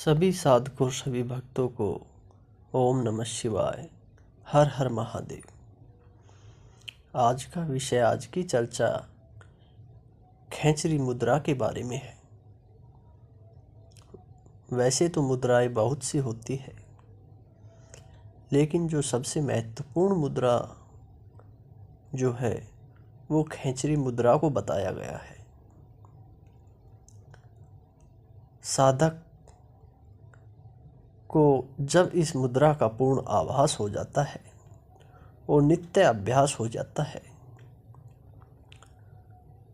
सभी साधकों सभी भक्तों को ओम नमः शिवाय। हर हर महादेव। आज का विषय, आज की चर्चा खेचरी मुद्रा के बारे में है। वैसे तो मुद्राएं बहुत सी होती है, लेकिन जो सबसे महत्वपूर्ण मुद्रा जो है वो खेचरी मुद्रा को बताया गया है। साधक को जब इस मुद्रा का पूर्ण आभास हो जाता है और नित्य अभ्यास हो जाता है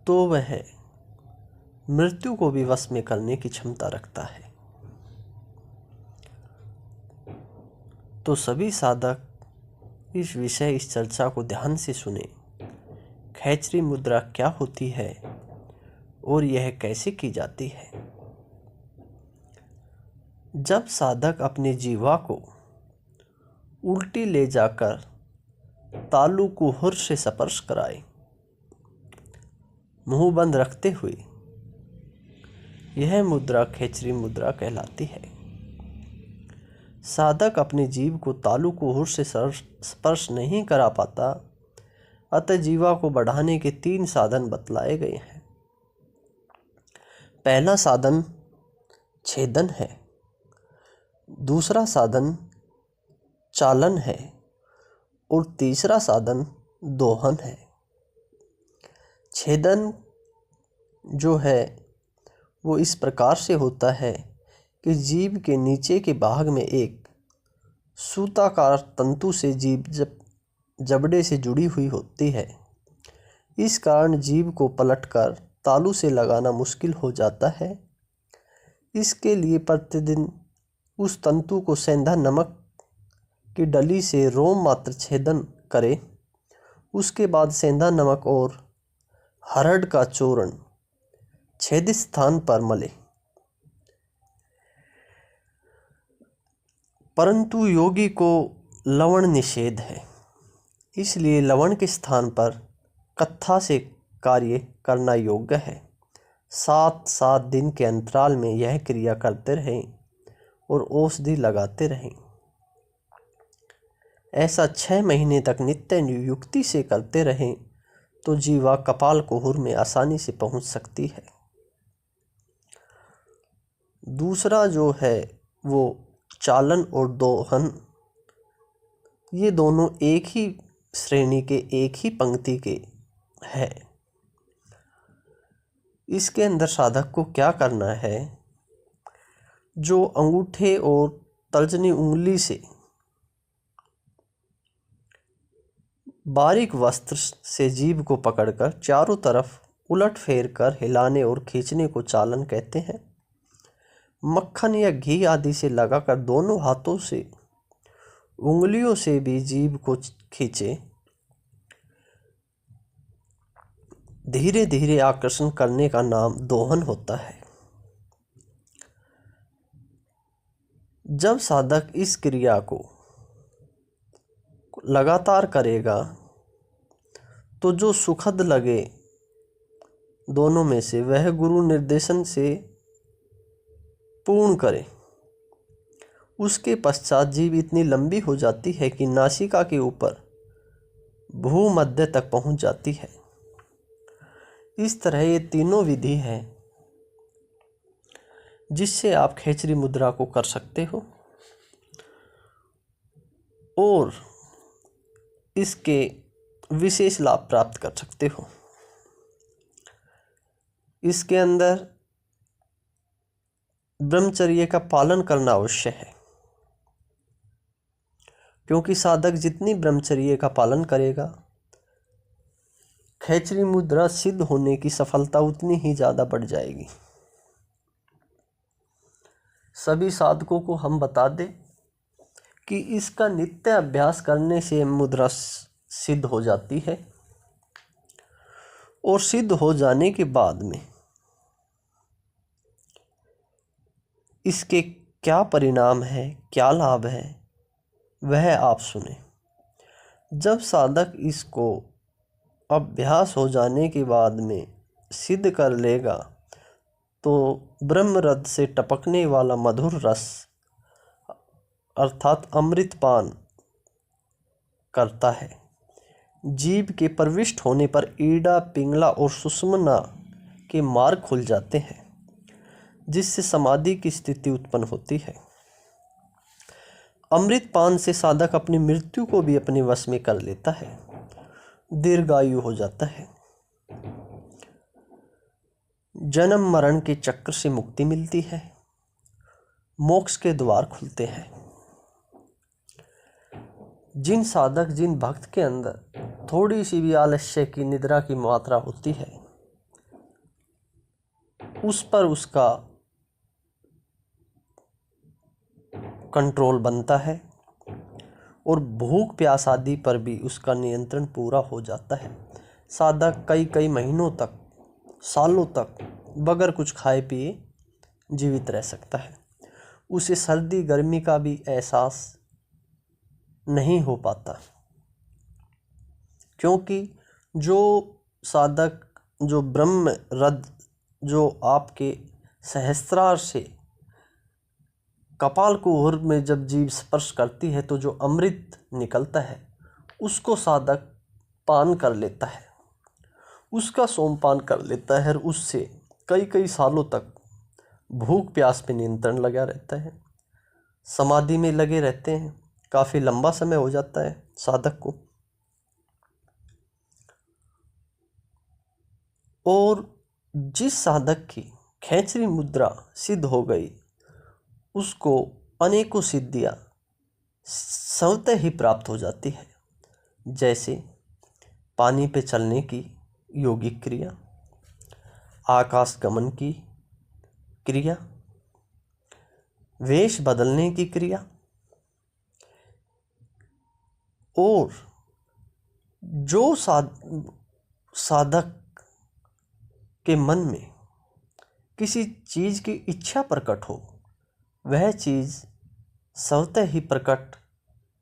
तो वह मृत्यु को भी वश में करने की क्षमता रखता है। तो सभी साधक इस चर्चा को ध्यान से सुने। खेचरी मुद्रा क्या होती है और यह कैसे की जाती है। जब साधक अपने जीवा को उल्टी ले जाकर तालु कुहर से स्पर्श कराए, मुंह बंद रखते हुए, यह मुद्रा खेचरी मुद्रा कहलाती है। साधक अपने जीव को तालु कुहर से स्पर्श नहीं करा पाता, अतः जीवा को बढ़ाने के 3 साधन बतलाए गए हैं। पहला साधन छेदन है, दूसरा साधन चालन है और तीसरा साधन दोहन है। छेदन जो है वो इस प्रकार से होता है कि जीभ के नीचे के भाग में एक सूताकार तंतु से जीभ जबड़े से जुड़ी हुई होती है। इस कारण जीभ को पलटकर तालू से लगाना मुश्किल हो जाता है। इसके लिए प्रतिदिन उस तंतु को सेंधा नमक की डली से रोम मात्र छेदन करे। उसके बाद सेंधा नमक और हरड़ का चूर्ण छेदित स्थान पर मले। परंतु योगी को लवण निषेध है, इसलिए लवण के स्थान पर कत्था से कार्य करना योग्य है। 7-7 दिन के अंतराल में यह क्रिया करते रहें और औषधि लगाते रहें। ऐसा 6 महीने तक नित्य युक्ति से करते रहें तो जीवा कपाल कुहर में आसानी से पहुंच सकती है। दूसरा जो है वो चालन और दोहन, ये दोनों एक ही श्रेणी के, एक ही पंक्ति के है। इसके अंदर साधक को क्या करना है, जो अंगूठे और तर्जनी उंगली से बारीक वस्त्र से जीभ को पकड़कर चारों तरफ उलट फेर कर हिलाने और खींचने को चालन कहते हैं। मक्खन या घी आदि से लगाकर दोनों हाथों से उंगलियों से भी जीभ को खींचे। धीरे धीरे आकर्षण करने का नाम दोहन होता है। जब साधक इस क्रिया को लगातार करेगा तो जो सुखद लगे दोनों में से वह गुरु निर्देशन से पूर्ण करे। उसके पश्चात जीभ इतनी लंबी हो जाती है कि नासिका के ऊपर भूमध्य तक पहुंच जाती है। इस तरह ये तीनों विधि है जिससे आप खेचरी मुद्रा को कर सकते हो और इसके विशेष लाभ प्राप्त कर सकते हो। इसके अंदर ब्रह्मचर्य का पालन करना आवश्यक है, क्योंकि साधक जितनी ब्रह्मचर्य का पालन करेगा, खेचरी मुद्रा सिद्ध होने की सफलता उतनी ही ज़्यादा बढ़ जाएगी। सभी साधकों को हम बता दें कि इसका नित्य अभ्यास करने से मुद्रा सिद्ध हो जाती है और सिद्ध हो जाने के बाद में इसके क्या परिणाम है, क्या लाभ है, वह आप सुने। जब साधक इसको अभ्यास हो जाने के बाद में सिद्ध कर लेगा तो ब्रह्मरथ से टपकने वाला मधुर रस अर्थात अमृतपान करता है। जीव के प्रविष्ट होने पर ईड़ा, पिंगला और सुषुम्ना के मार्ग खुल जाते हैं, जिससे समाधि की स्थिति उत्पन्न होती है। अमृतपान से साधक अपनी मृत्यु को भी अपने वश में कर लेता है, दीर्घायु हो जाता है। जन्म मरण के चक्र से मुक्ति मिलती है, मोक्ष के द्वार खुलते हैं। जिन साधक, जिन भक्त के अंदर थोड़ी सी भी आलस्य की, निद्रा की मात्रा होती है, उस पर उसका कंट्रोल बनता है और भूख प्यास आदि पर भी उसका नियंत्रण पूरा हो जाता है। साधक कई कई महीनों तक, सालों तक बगैर कुछ खाए पिए जीवित रह सकता है। उसे सर्दी गर्मी का भी एहसास नहीं हो पाता, क्योंकि जो साधक, जो ब्रह्म रथ, जो आपके सहस्त्रार से कपाल कुहर में जब जीव स्पर्श करती है तो जो अमृत निकलता है उसको साधक पान कर लेता है, उसका सोमपान कर लेता है और उससे कई कई सालों तक भूख प्यास पे नियंत्रण लगा रहता है, समाधि में लगे रहते हैं। काफ़ी लंबा समय हो जाता है साधक को। और जिस साधक की खेचरी मुद्रा सिद्ध हो गई उसको अनेकों सिद्धियां स्वतः ही प्राप्त हो जाती है, जैसे पानी पे चलने की योगिक क्रिया, आकाश गमन की क्रिया, वेश बदलने की क्रिया, और जो साधक के मन में किसी चीज़ की इच्छा प्रकट हो वह चीज़ स्वतः ही प्रकट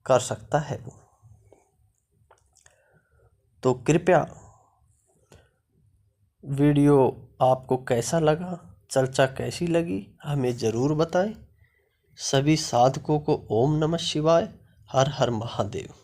कर सकता है वो। तो कृपया वीडियो आपको कैसा लगा, चर्चा कैसी लगी, हमें ज़रूर बताएं। सभी साधकों को ओम नमः शिवाय, हर हर महादेव।